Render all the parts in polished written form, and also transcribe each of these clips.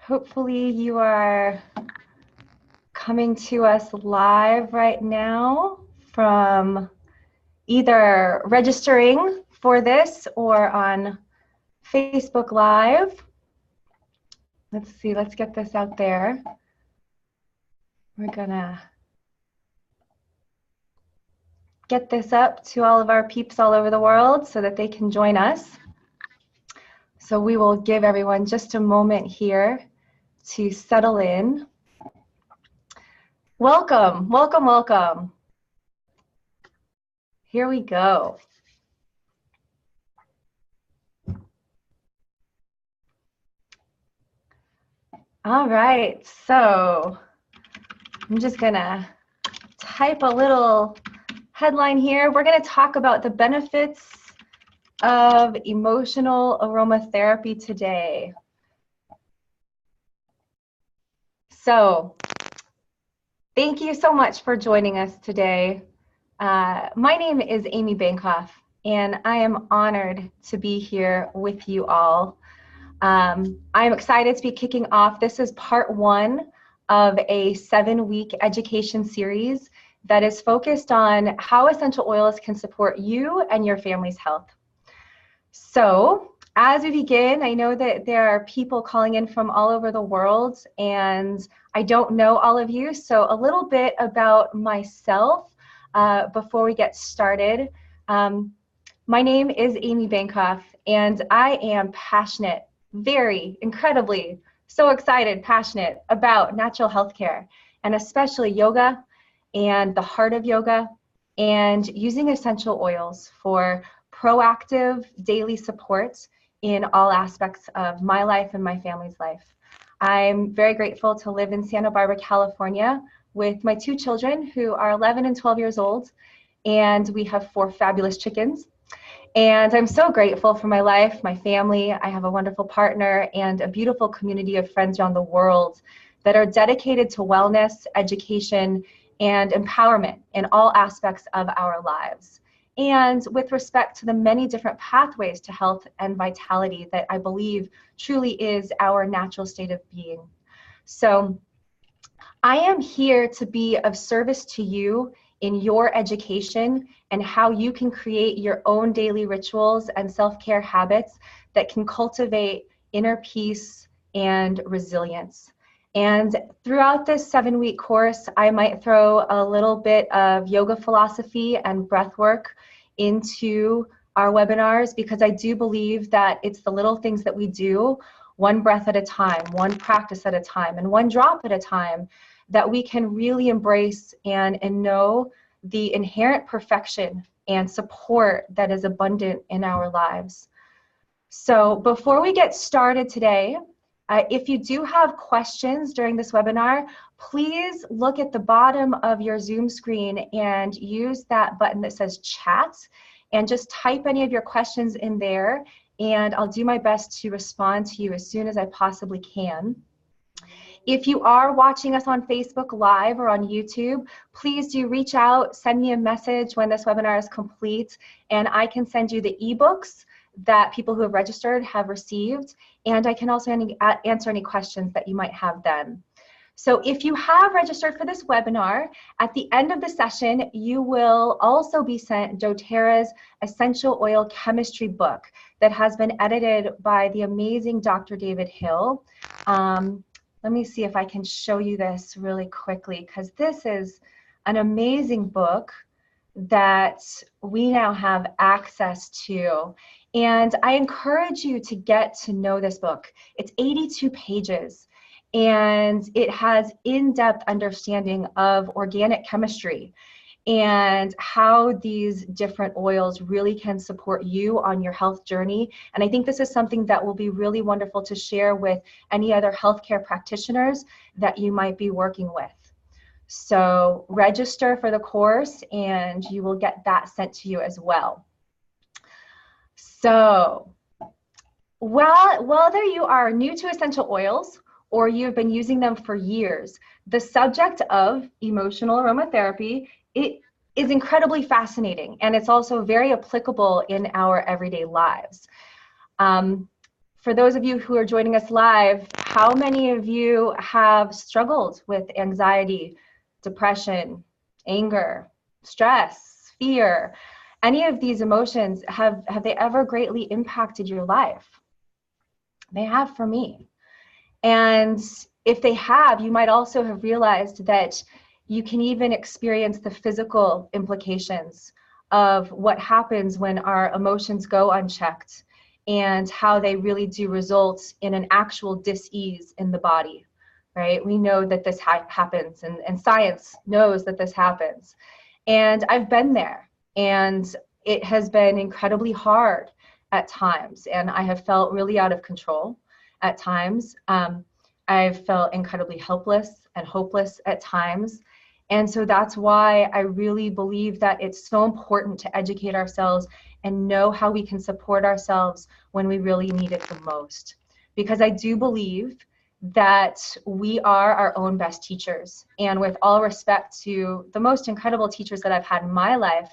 Hopefully you are coming to us live right now from either registering for this or on Facebook Live. Let's see, let's get this out there. We're gonna get this up to all of our peeps all over the world so that they can join us. So we will give everyone just a moment here to settle in. Welcome, welcome, welcome. Here we go. All right, so I'm just gonna type a little headline here. We're gonna talk about the benefits of emotional aromatherapy today. So thank you so much for joining us today. My name is Amy Bancroft, and I am honored to be here with you all. I'm excited to be kicking off. This is part 1 of a 7-week education series that is focused on how essential oils can support you and your family's health. So as we begin, I know that there are people calling in from all over the world, and I don't know all of you, so a little bit about myself before we get started. My name is Amy Bancroft, and I am passionate, very incredibly, so excited, passionate about natural health care, and especially yoga and the heart of yoga, and using essential oils for proactive daily support in all aspects of my life and my family's life. I'm very grateful to live in Santa Barbara, California with my 2 children who are 11 and 12 years old, and we have 4 fabulous chickens. And I'm so grateful for my life, my family. I have a wonderful partner and a beautiful community of friends around the world that are dedicated to wellness, education, and empowerment in all aspects of our lives. And with respect to the many different pathways to health and vitality that I believe truly is our natural state of being. So I am here to be of service to you in your education and how you can create your own daily rituals and self-care habits that can cultivate inner peace and resilience. And throughout this 7-week course, I might throw a little bit of yoga philosophy and breath work into our webinars, because I do believe that it's the little things that we do, one breath at a time, one practice at a time, and one drop at a time, that we can really embrace and know the inherent perfection and support that is abundant in our lives. So before we get started today, if you do have questions during this webinar, please look at the bottom of your Zoom screen and use that button that says chat, and just type any of your questions in there, and I'll do my best to respond to you as soon as I possibly can. If you are watching us on Facebook Live or on YouTube, please do reach out, send me a message when this webinar is complete, and I can send you the ebooks that people who have registered have received, and I can also answer any questions that you might have then. So if you have registered for this webinar, at the end of the session, you will also be sent dōTERRA's Essential Oil Chemistry book that has been edited by the amazing Dr. David Hill. Let me see if I can show you this really quickly, because this is an amazing book that we now have access to. And I encourage you to get to know this book. It's 82 pages, and it has in-depth understanding of organic chemistry and how these different oils really can support you on your health journey. And I think this is something that will be really wonderful to share with any other healthcare practitioners that you might be working with. So register for the course and you will get that sent to you as well. So whether you are new to essential oils or you've been using them for years, the subject of emotional aromatherapy, it is incredibly fascinating, and it's also very applicable in our everyday lives. for those of you who are joining us live, how many of you have struggled with anxiety, depression, anger, stress, fear? Any of these emotions, have they ever greatly impacted your life? They have for me. And if they have, you might also have realized that you can even experience the physical implications of what happens when our emotions go unchecked and how they really do result in an actual dis-ease in the body, right? We know that this happens, and science knows that this happens. And I've been there, and it has been incredibly hard at times, and I have felt really out of control at times. I've felt incredibly helpless and hopeless at times. And so that's why I really believe that it's so important to educate ourselves and know how we can support ourselves when we really need it the most. Because I do believe that we are our own best teachers. And with all respect to the most incredible teachers that I've had in my life,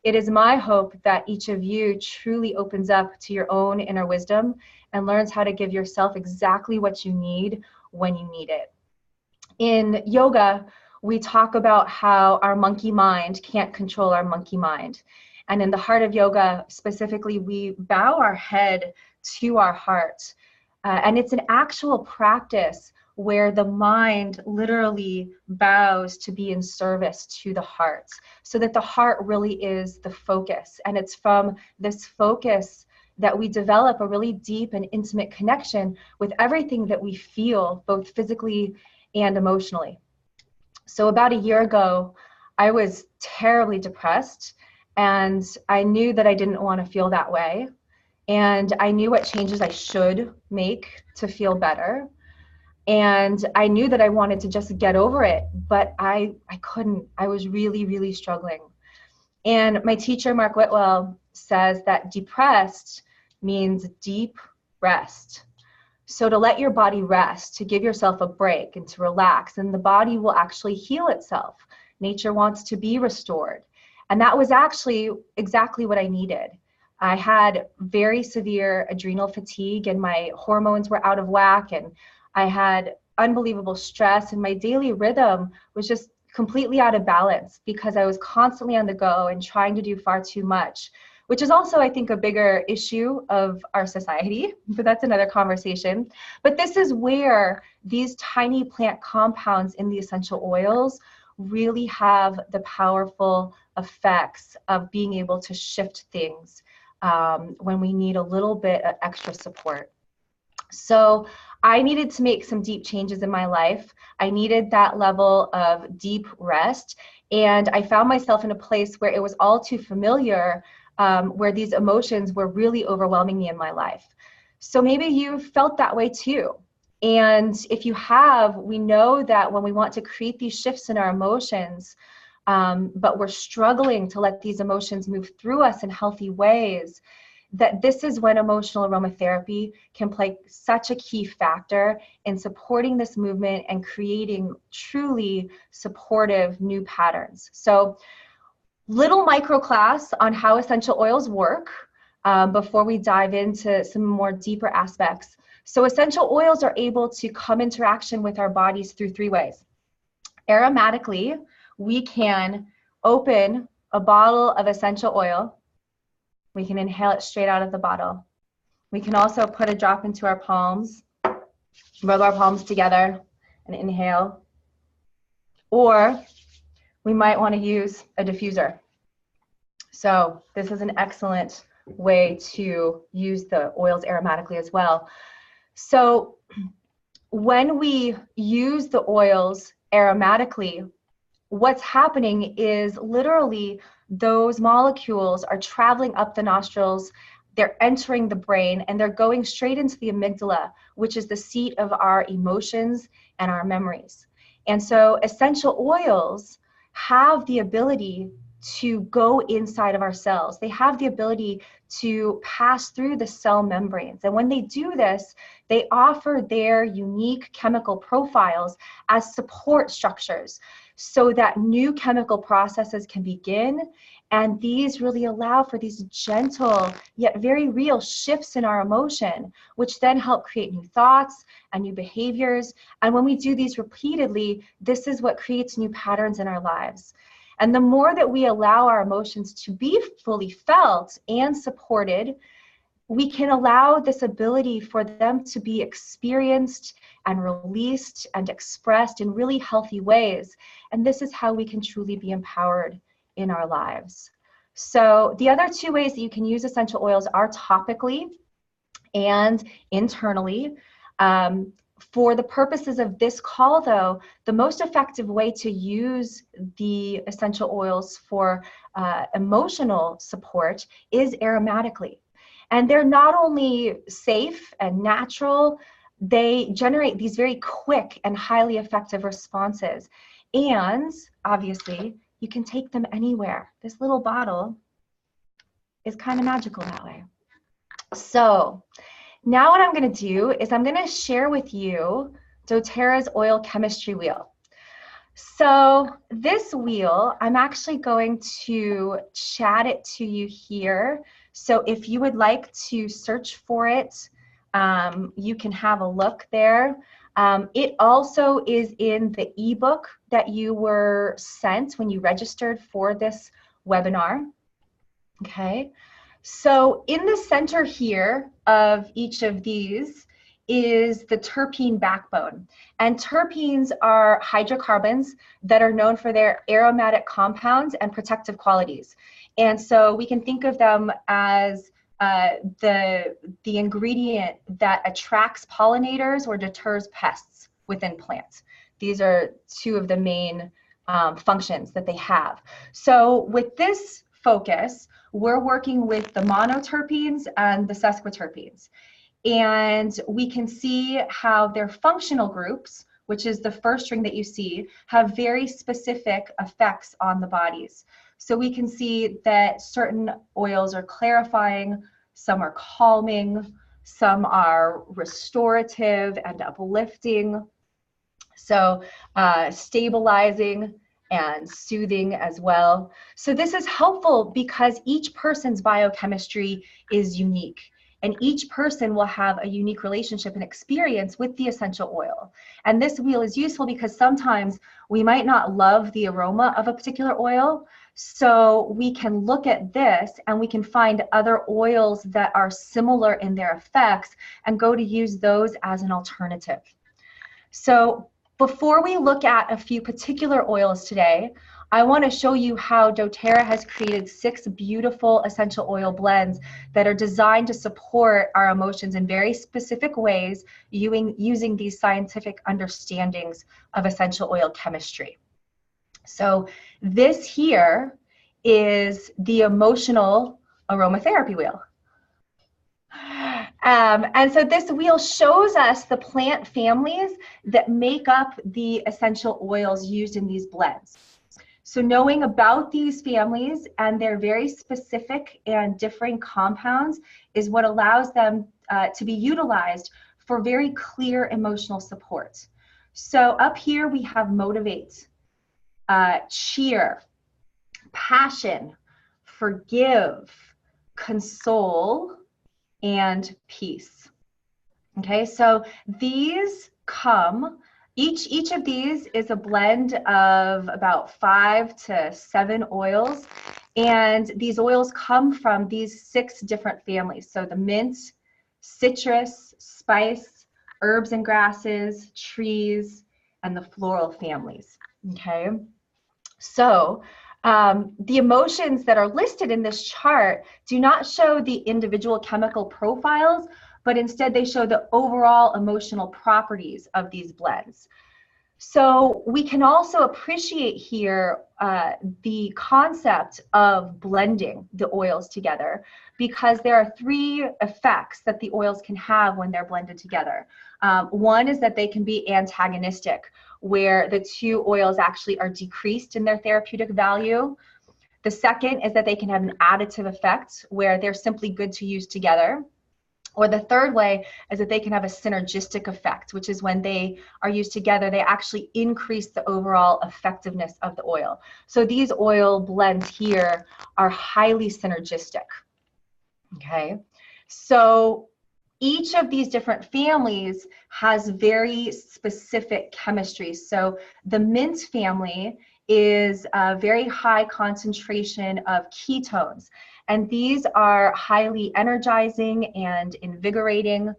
it is my hope that each of you truly opens up to your own inner wisdom and learns how to give yourself exactly what you need when you need it. In yoga, we talk about how our monkey mind can't control our monkey mind. And in the heart of yoga, specifically, we bow our head to our heart. And it's an actual practice where the mind literally bows to be in service to the heart, so that the heart really is the focus. And it's from this focus that we develop a really deep and intimate connection with everything that we feel, both physically and emotionally. So about a year ago, I was terribly depressed, and I knew that I didn't want to feel that way. And I knew what changes I should make to feel better. And I knew that I wanted to just get over it, but I couldn't. I was really, really struggling. And my teacher, Mark Whitwell, says that depressed means deep rest. So to let your body rest, to give yourself a break and to relax, and the body will actually heal itself. Nature wants to be restored. And that was actually exactly what I needed. I had very severe adrenal fatigue, and my hormones were out of whack, and I had unbelievable stress, and my daily rhythm was just completely out of balance because I was constantly on the go and trying to do far too much, which is also, I think, a bigger issue of our society, but that's another conversation. But this is where these tiny plant compounds in the essential oils really have the powerful effects of being able to shift things when we need a little bit of extra support. So I needed to make some deep changes in my life. I needed that level of deep rest. And I found myself in a place where it was all too familiar, where these emotions were really overwhelming me in my life. So maybe you felt that way too. And if you have, we know that when we want to create these shifts in our emotions, but we're struggling to let these emotions move through us in healthy ways, that this is when emotional aromatherapy can play such a key factor in supporting this movement and creating truly supportive new patterns. So little micro class on how essential oils work before we dive into some more deeper aspects. So essential oils are able to come interaction with our bodies through three ways. Aromatically, we can open a bottle of essential oil. We can inhale it straight out of the bottle. We can also put a drop into our palms, rub our palms together and inhale. Or we might want to use a diffuser. So this is an excellent way to use the oils aromatically as well. So when we use the oils aromatically, what's happening is literally those molecules are traveling up the nostrils, they're entering the brain, and they're going straight into the amygdala, which is the seat of our emotions and our memories. And so essential oils have the ability to go inside of our cells. They have the ability to pass through the cell membranes. And when they do this, they offer their unique chemical profiles as support structures so that new chemical processes can begin And these really allow for these gentle yet very real shifts in our emotion, which then help create new thoughts and new behaviors. And when we do these repeatedly, this is what creates new patterns in our lives. And the more that we allow our emotions to be fully felt and supported, we can allow this ability for them to be experienced and released and expressed in really healthy ways. And this is how we can truly be empowered in our lives. So the other two ways that you can use essential oils are topically and internally. For the purposes of this call, though, the most effective way to use the essential oils for emotional support is aromatically. And they're not only safe and natural, they generate these very quick and highly effective responses. And obviously, you can take them anywhere. This little bottle is kind of magical that way. So now what I'm going to do is I'm going to share with you dōTERRA's oil chemistry wheel. So this wheel, I'm actually going to chat it to you here. So if you would like to search for it, you can have a look there. It also is in the ebook that you were sent when you registered for this webinar. Okay. So in the center here of each of these is the terpene backbone. And terpenes are hydrocarbons that are known for their aromatic compounds and protective qualities. And so we can think of them as the ingredient that attracts pollinators or deters pests within plants. These are two of the main functions that they have. So with this focus, we're working with the monoterpenes and the sesquiterpenes. And we can see how their functional groups, which is the first ring that you see, have very specific effects on the bodies. So we can see that certain oils are clarifying, some are calming, some are restorative and uplifting, so stabilizing and soothing as well. So this is helpful because each person's biochemistry is unique, and each person will have a unique relationship and experience with the essential oil. And this wheel is useful because sometimes we might not love the aroma of a particular oil, so we can look at this and we can find other oils that are similar in their effects and go to use those as an alternative. So before we look at a few particular oils today, I want to show you how dōTERRA has created 6 beautiful essential oil blends that are designed to support our emotions in very specific ways using these scientific understandings of essential oil chemistry. So this here is the emotional aromatherapy wheel. And so this wheel shows us the plant families that make up the essential oils used in these blends. So knowing about these families and their very specific and differing compounds is what allows them to be utilized for very clear emotional support. So up here we have motivate, cheer, passion, forgive, console, and peace. Okay, so these come, each of these is a blend of about 5 to 7 oils, and these oils come from these 6 different families. So the mint, citrus, spice, herbs and grasses, trees, and the floral families. Okay, so the emotions that are listed in this chart do not show the individual chemical profiles, but instead they show the overall emotional properties of these blends. So we can also appreciate here the concept of blending the oils together, because there are 3 effects that the oils can have when they're blended together. One is that they can be antagonistic, where the 2 oils actually are decreased in their therapeutic value. The second is that they can have an additive effect, where they're simply good to use together. Or the third way is that they can have a synergistic effect, which is when they are used together, they actually increase the overall effectiveness of the oil. So these oil blends here are highly synergistic. Okay, so each of these different families has very specific chemistry. So the mint family is a very high concentration of ketones, and these are highly energizing and invigorating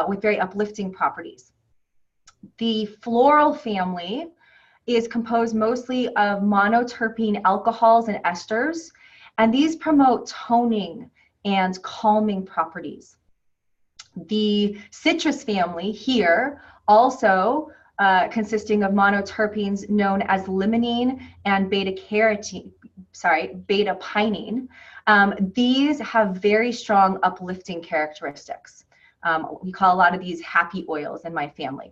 with very uplifting properties. The floral family is composed mostly of monoterpene alcohols and esters, and these promote toning and calming properties. The citrus family here, also consisting of monoterpenes known as limonene and beta-pinene. These have very strong uplifting characteristics. We call a lot of these happy oils in my family.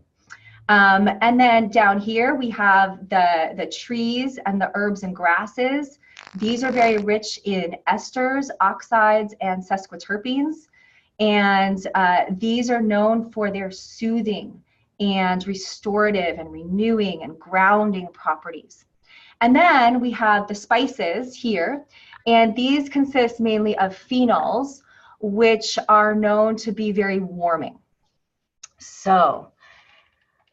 And then down here we have the trees and the herbs and grasses. These are very rich in esters, oxides, and sesquiterpenes. And these are known for their soothing and restorative and renewing and grounding properties. And then we have the spices here, and these consist mainly of phenols, which are known to be very warming. So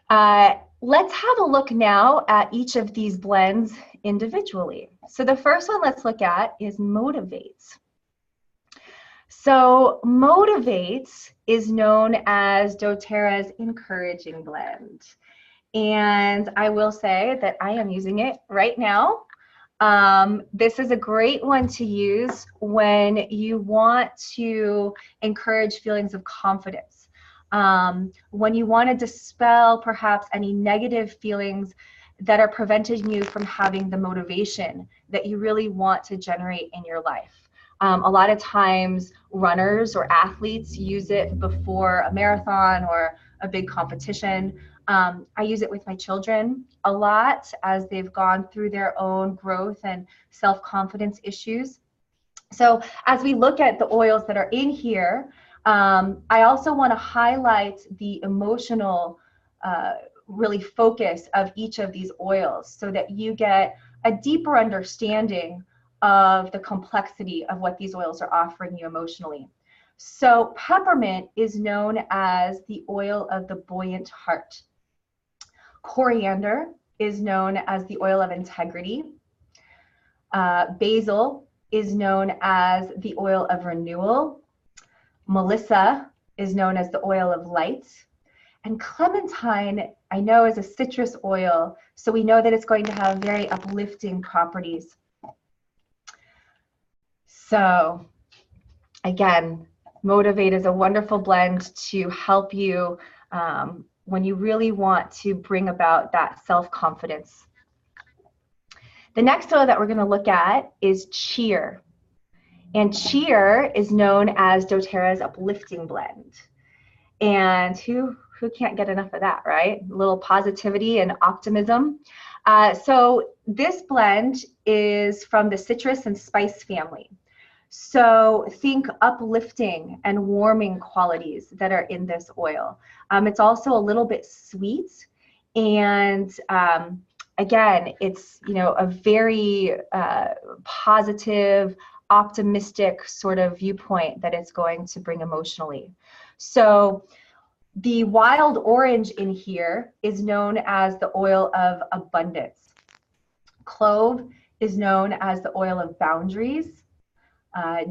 let's have a look now at each of these blends individually. So the first one let's look at is motivates. So motivates is known as dōTERRA's encouraging blend. And I will say that I am using it right now. This is a great one to use when you want to encourage feelings of confidence. When you want to dispel perhaps any negative feelings that are preventing you from having the motivation that you really want to generate in your life. A lot of times runners or athletes use it before a marathon or a big competition. I use it with my children a lot as they've gone through their own growth and self-confidence issues. So as we look at the oils that are in here, I also want to highlight the emotional really focus of each of these oils so that you get a deeper understanding of the complexity of what these oils are offering you emotionally. So peppermint is known as the oil of the buoyant heart. Coriander is known as the oil of integrity. Basil is known as the oil of renewal. Melissa is known as the oil of light. And clementine, I know, is a citrus oil, so we know that it's going to have very uplifting properties. So again, Motivate is a wonderful blend to help you when you really want to bring about that self-confidence. The next oil that we're going to look at is Cheer. And Cheer is known as dōTERRA's uplifting blend. And who can't get enough of that, right? A little positivity and optimism. So this blend is from the citrus and spice family. So think uplifting and warming qualities that are in this oil. It's also a little bit sweet, and again, it's a very positive, optimistic sort of viewpoint that it's going to bring emotionally. So the wild orange in here is known as the oil of abundance. Clove is known as the oil of boundaries.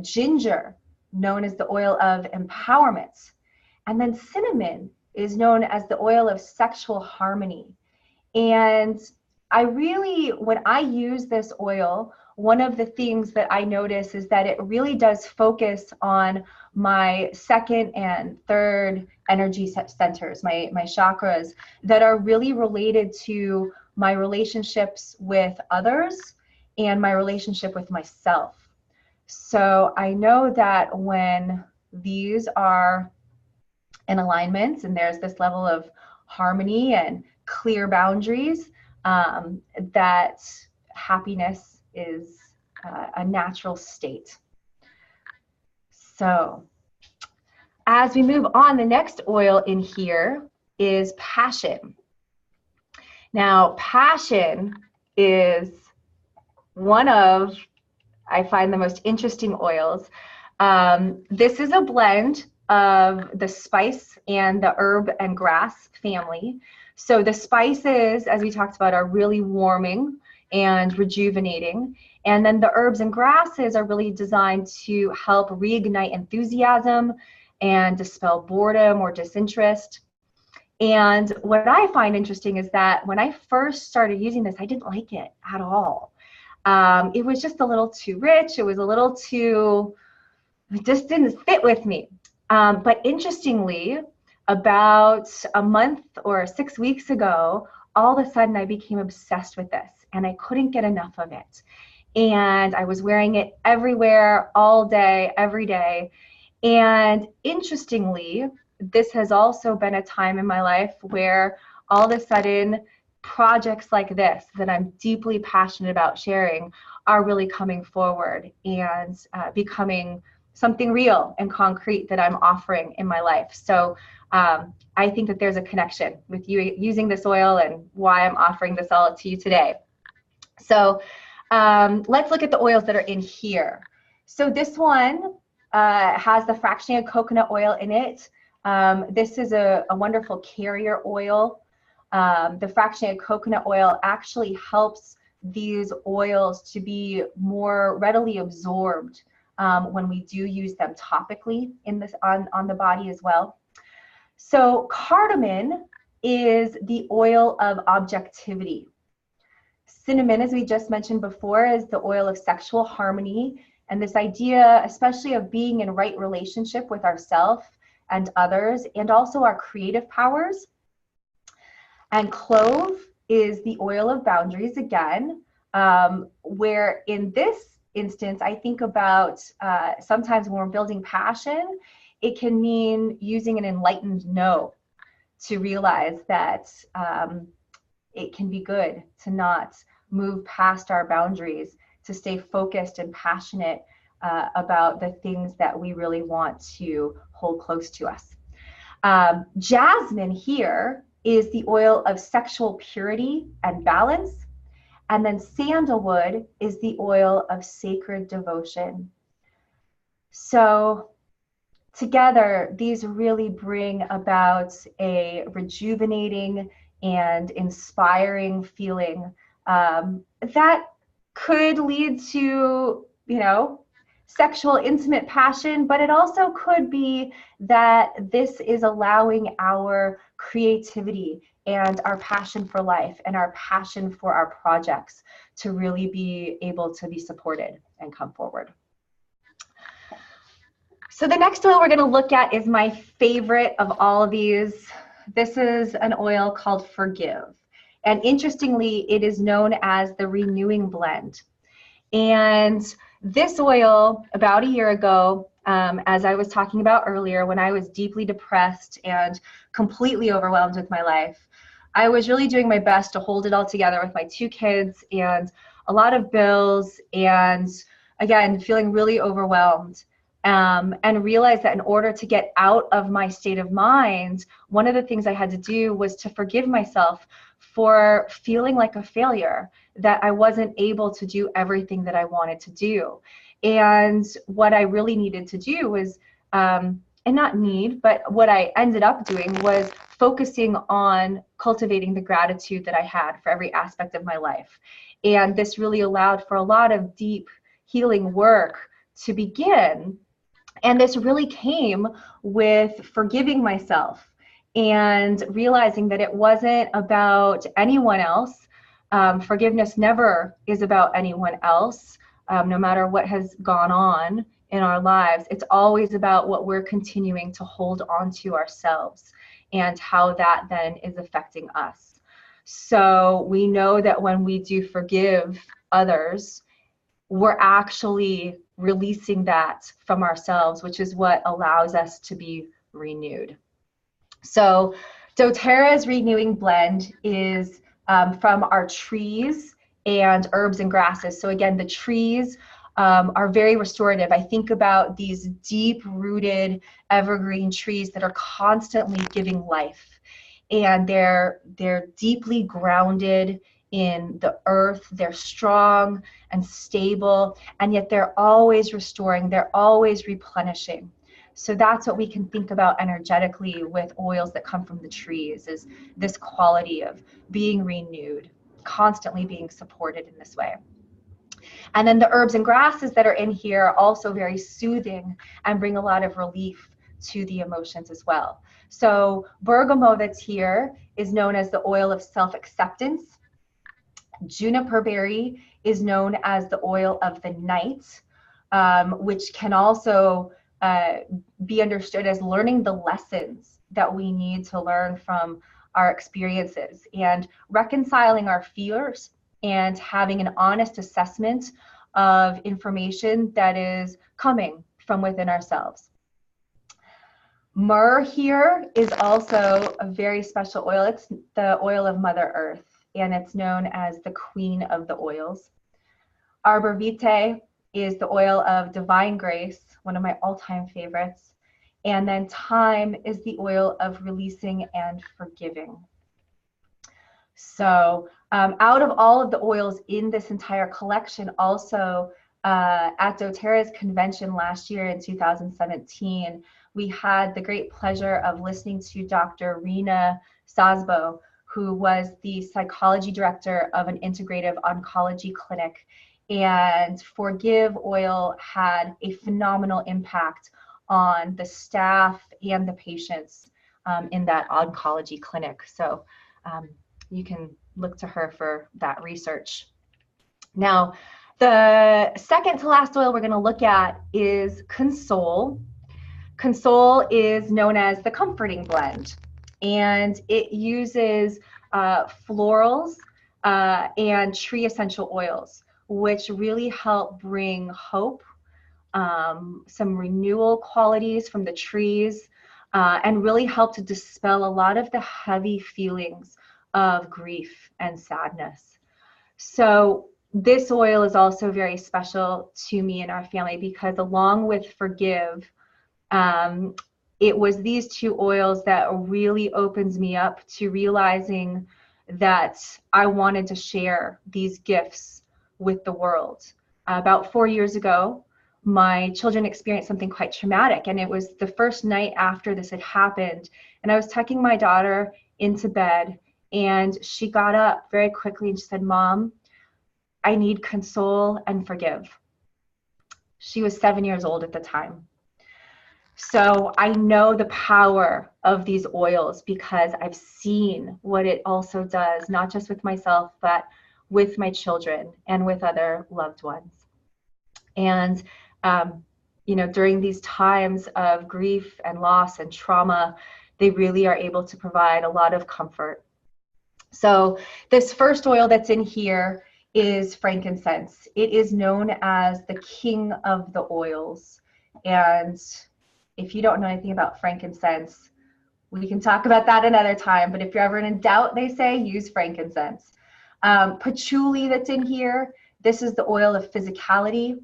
Ginger, known as the oil of empowerment. And then cinnamon is known as the oil of sexual harmony. And when I use this oil, one of the things that I notice is that it really does focus on my second and third energy centers, my chakras, that are really related to my relationships with others and my relationship with myself. So I know that when these are in alignment and there's this level of harmony and clear boundaries, that happiness is a natural state. So as we move on, the next oil in here is passion. Now, passion is one of, I find, the most interesting oils. This is a blend of the spice and the herb and grass family. So the spices, as we talked about, are really warming and rejuvenating. And then the herbs and grasses are really designed to help reignite enthusiasm and dispel boredom or disinterest. And what I find interesting is that when I first started using this, I didn't like it at all. It was just a little too rich. It was a little too, it just didn't fit with me. But interestingly, about a month or 6 weeks ago, all of a sudden I became obsessed with this and I couldn't get enough of it. And I was wearing it everywhere, all day, every day. And interestingly, this has also been a time in my life where all of a sudden projects like this that I'm deeply passionate about sharing are really coming forward and becoming something real and concrete that I'm offering in my life. So I think that there's a connection with you using this oil and why I'm offering this all to you today. So let's look at the oils that are in here. So this one has the fractionated coconut oil in it. This is a wonderful carrier oil. The fractionated coconut oil actually helps these oils to be more readily absorbed when we do use them topically in this on the body as well. So cardamom is the oil of objectivity. Cinnamon, as we just mentioned before, is the oil of sexual harmony, and this idea, especially of being in right relationship with ourselves and others, and also our creative powers. And clove is the oil of boundaries again, where in this instance, I think about sometimes when we're building passion, it can mean using an enlightened no to realize that it can be good to not move past our boundaries, to stay focused and passionate about the things that we really want to hold close to us. Jasmine here is the oil of sexual purity and balance. And then sandalwood is the oil of sacred devotion. So together, these really bring about a rejuvenating and inspiring feeling that could lead to, sexual intimate passion, but it also could be that this is allowing our creativity and our passion for life and our passion for our projects to really be able to be supported and come forward. So the next oil we're going to look at is my favorite of all of these. This is an oil called Forgive. And interestingly, it is known as the Renewing Blend. And this oil, about a year ago, as I was talking about earlier, when I was deeply depressed and completely overwhelmed with my life, I was really doing my best to hold it all together with my 2 kids and a lot of bills, and again, feeling really overwhelmed. And realized that in order to get out of my state of mind, one of the things I had to do was to forgive myself for feeling like a failure, that I wasn't able to do everything that I wanted to do. And what I really needed to do was, and not need, but what I ended up doing was focusing on cultivating the gratitude that I had for every aspect of my life. And this really allowed for a lot of deep healing work to begin. And this really came with forgiving myself and realizing that it wasn't about anyone else. Forgiveness never is about anyone else, no matter what has gone on in our lives. It's always about what we're continuing to hold on to ourselves and how that then is affecting us. So we know that when we do forgive others, we're actually releasing that from ourselves, which is what allows us to be renewed. So dōTERRA's Renewing Blend is from our trees and herbs and grasses. So again, the trees are very restorative. I think about these deep-rooted evergreen trees that are constantly giving life, and they're deeply grounded in the earth. They're strong and stable, and yet they're always restoring. They're always replenishing. So that's what we can think about energetically with oils that come from the trees, is this quality of being renewed, constantly being supported in this way. And then the herbs and grasses that are in here are also very soothing and bring a lot of relief to the emotions as well. So bergamot that's here is known as the oil of self-acceptance. Juniper berry is known as the oil of the night, which can also be understood as learning the lessons that we need to learn from our experiences and reconciling our fears and having an honest assessment of information that is coming from within ourselves. Myrrh here is also a very special oil. It's the oil of Mother Earth, and it's known as the Queen of the Oils. Arbor Vitae is the oil of divine grace, one of my all-time favorites. And then thyme is the oil of releasing and forgiving. So out of all of the oils in this entire collection, also at dōTERRA's convention last year in 2017, we had the great pleasure of listening to Dr. Rena Sasbo, who was the psychology director of an integrative oncology clinic. And Forgive oil had a phenomenal impact on the staff and the patients in that oncology clinic. So you can look to her for that research. Now, the second to last oil we're going to look at is Console. Console is known as the comforting blend, and it uses florals and tree essential oils, which really help bring hope, some renewal qualities from the trees, and really help to dispel a lot of the heavy feelings of grief and sadness. So this oil is also very special to me and our family because along with Forgive, it was these two oils that really opens me up to realizing that I wanted to share these gifts with the world. About 4 years ago, my children experienced something quite traumatic, and it was the first night after this had happened, and I was tucking my daughter into bed, and she got up very quickly and she said, "Mom, I need Console and Forgive." She was 7 years old at the time. So I know the power of these oils because I've seen what it also does, not just with myself, but with my children and with other loved ones. And, you know, during these times of grief and loss and trauma, they really are able to provide a lot of comfort. So this first oil that's in here is frankincense. It is known as the king of the oils. And if you don't know anything about frankincense, we can talk about that another time. But if you're ever in doubt, they say, use frankincense. Patchouli that's in here, this is the oil of physicality.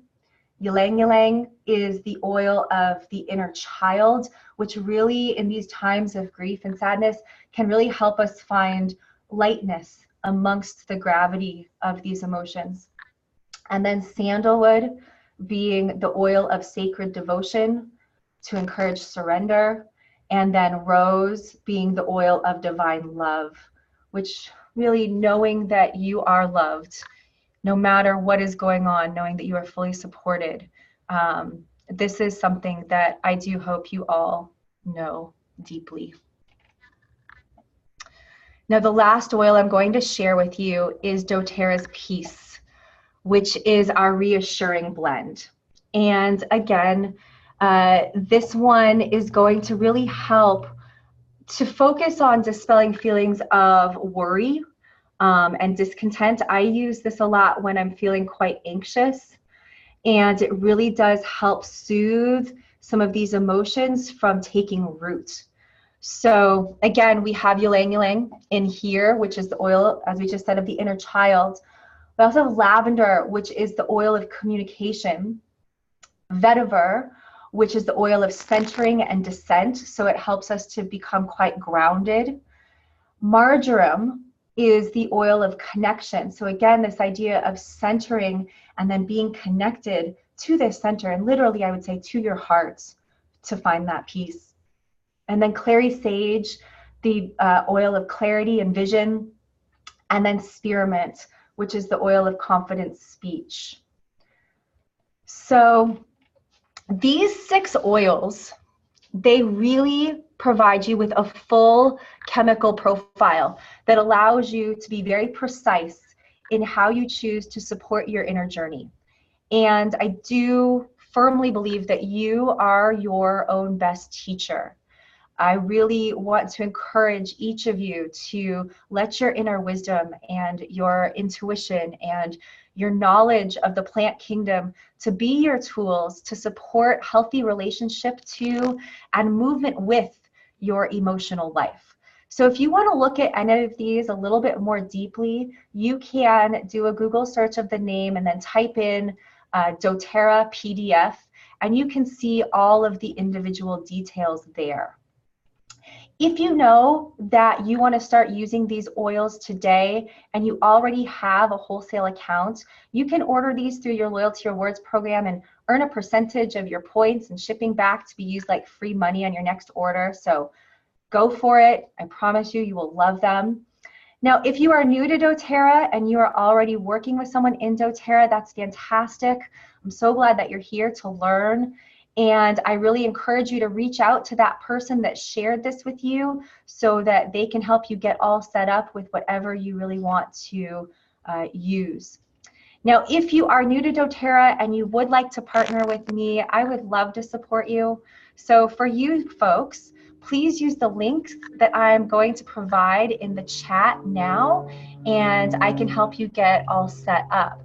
Ylang ylang is the oil of the inner child, which really in these times of grief and sadness can really help us find lightness amongst the gravity of these emotions. And then sandalwood being the oil of sacred devotion to encourage surrender, and then rose being the oil of divine love, which really knowing that you are loved no matter what is going on, knowing that you are fully supported. This is something that I do hope you all know deeply. Now, the last oil I'm going to share with you is dōTERRA's Peace, which is our reassuring blend. And again, this one is going to really help to focus on dispelling feelings of worry and discontent. I use this a lot when I'm feeling quite anxious, and it really does help soothe some of these emotions from taking root. So again, we have ylang ylang in here, which is the oil, as we just said, of the inner child. We also have lavender, which is the oil of communication. Vetiver, which is the oil of centering and descent, so it helps us to become quite grounded. Marjoram is the oil of connection. So again, this idea of centering and then being connected to this center, and literally I would say to your heart, to find that peace. And then clary sage, the oil of clarity and vision. And then spearmint, which is the oil of confident speech. So these 6 oils, they really provide you with a full chemical profile that allows you to be very precise in how you choose to support your inner journey. And I do firmly believe that you are your own best teacher. I really want to encourage each of you to let your inner wisdom and your intuition and your knowledge of the plant kingdom to be your tools to support healthy relationship to and movement with your emotional life. So if you want to look at any of these a little bit more deeply, you can do a Google search of the name and then type in dōTERRA PDF, and you can see all of the individual details there. If you know that you want to start using these oils today and you already have a wholesale account, you can order these through your Loyalty Rewards program and earn a percentage of your points and shipping back to be used like free money on your next order. So go for it. I promise you, you will love them. Now, if you are new to dōTERRA and you are already working with someone in dōTERRA, that's fantastic. I'm so glad that you're here to learn. And I really encourage you to reach out to that person that shared this with you so that they can help you get all set up with whatever you really want to use. Now, if you are new to dōTERRA and you would like to partner with me, I would love to support you. So for you folks, please use the links that I'm going to provide in the chat now, and I can help you get all set up.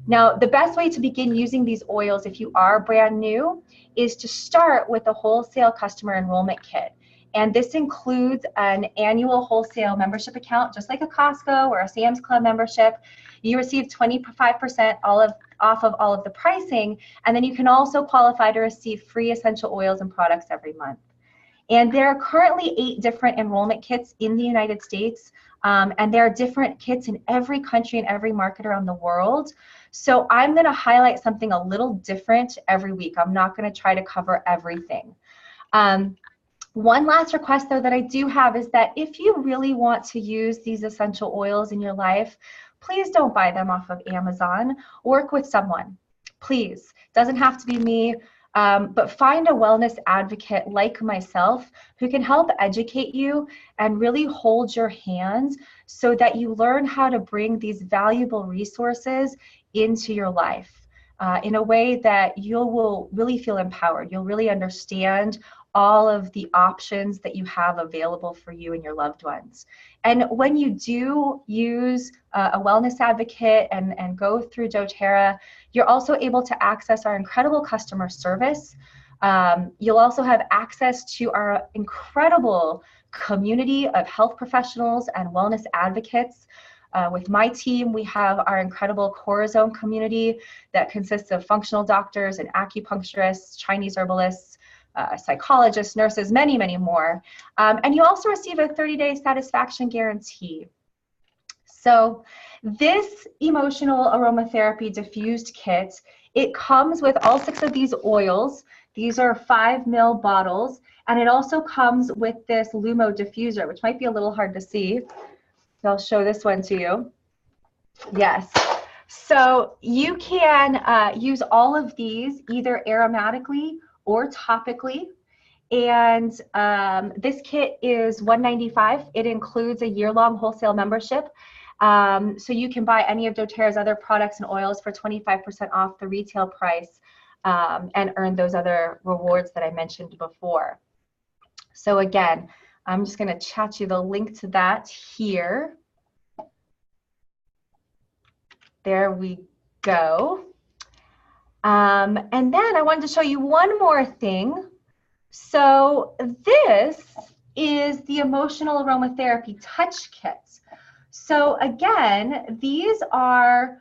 Now, the best way to begin using these oils if you are brand new is to start with a wholesale customer enrollment kit. And this includes an annual wholesale membership account, just like a Costco or a Sam's Club membership. You receive 25% off of all of the pricing, and then you can also qualify to receive free essential oils and products every month. And there are currently 8 different enrollment kits in the United States, and there are different kits in every country and every market around the world. So I'm going to highlight something a little different every week. I'm not going to try to cover everything. One last request, though, that I do have is that if you really want to use these essential oils in your life, please don't buy them off of Amazon. Work with someone, please. Doesn't have to be me. But find a wellness advocate like myself who can help educate you and really hold your hand so that you learn how to bring these valuable resources into your life in a way that you will really feel empowered. You'll really understand all of the options that you have available for you and your loved ones. And when you do use a wellness advocate and go through dōTERRA, you're also able to access our incredible customer service. You'll also have access to our incredible community of health professionals and wellness advocates. With my team, we have our incredible Corazon community that consists of functional doctors and acupuncturists, Chinese herbalists, psychologists, nurses, many, many more. And you also receive a 30-day satisfaction guarantee. So this emotional aromatherapy diffused kit, it comes with all 6 of these oils. These are 5 ml bottles, and it also comes with this Lumo diffuser, which might be a little hard to see. So I'll show this one to you. Yes. So you can use all of these either aromatically or topically. And this kit is $195. It includes a year-long wholesale membership. So you can buy any of dōTERRA's other products and oils for 25% off the retail price and earn those other rewards that I mentioned before. So again, I'm just going to chat you the link to that here. There we go. And then I wanted to show you one more thing. So this is the Emotional Aromatherapy Touch Kit. So again, these are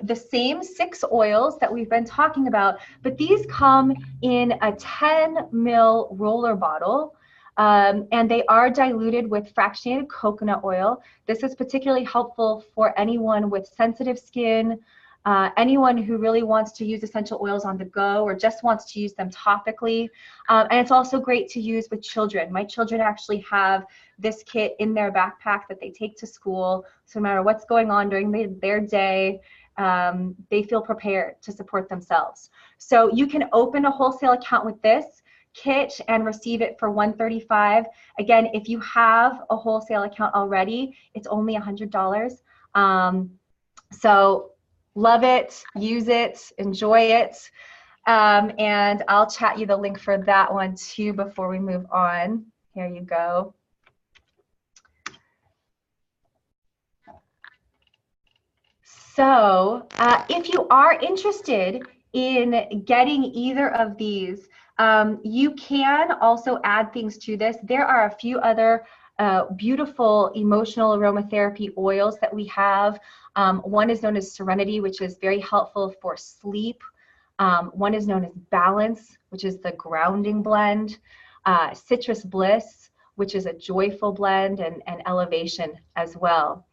the same 6 oils that we've been talking about, but these come in a 10 ml roller bottle. And they are diluted with fractionated coconut oil. This is particularly helpful for anyone with sensitive skin, anyone who really wants to use essential oils on the go or just wants to use them topically. And it's also great to use with children. My children actually have this kit in their backpack that they take to school. So no matter what's going on during their day, they feel prepared to support themselves. So you can open a wholesale account with this kit and receive it for $135. Again, if you have a wholesale account already, it's only $100. So love it, use it, enjoy it. And I'll chat you the link for that one too before we move on. Here you go. So if you are interested in getting either of these, you can also add things to this. There are a few other beautiful emotional aromatherapy oils that we have. One is known as Serenity, which is very helpful for sleep. One is known as Balance, which is the grounding blend. Citrus Bliss, which is a joyful blend, and elevation as well.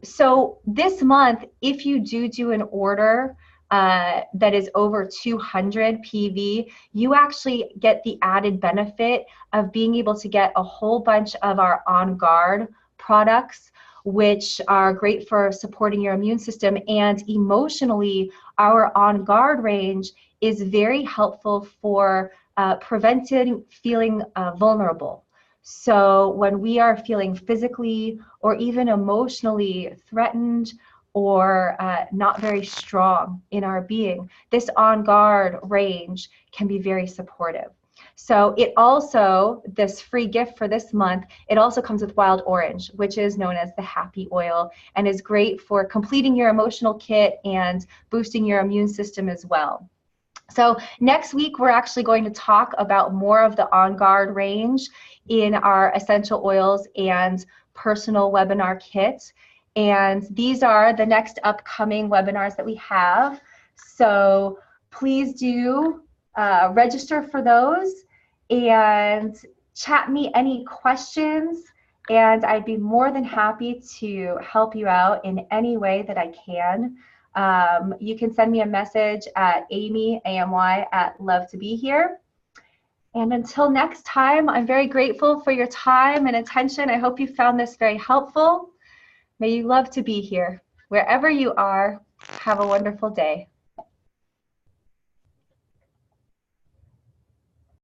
So this month, if you do an order that is over 200 PV, you actually get the added benefit of being able to get a whole bunch of our On Guard products, which are great for supporting your immune system. And emotionally, our On Guard range is very helpful for preventing feeling vulnerable. So when we are feeling physically or even emotionally threatened or not very strong in our being, this On Guard range can be very supportive. So it also, this free gift for this month, it also comes with Wild Orange, which is known as the Happy Oil, and is great for completing your emotional kit and boosting your immune system as well. So next week, we're actually going to talk about more of the On Guard range in our essential oils and personal webinar kit. And these are the next upcoming webinars that we have. So please do register for those and chat me any questions. And I'd be more than happy to help you out in any way that I can. You can send me a message at Amy, AMY, at Love to Be Here. And until next time, I'm very grateful for your time and attention. I hope you found this very helpful. May you love to be here. Wherever you are, have a wonderful day.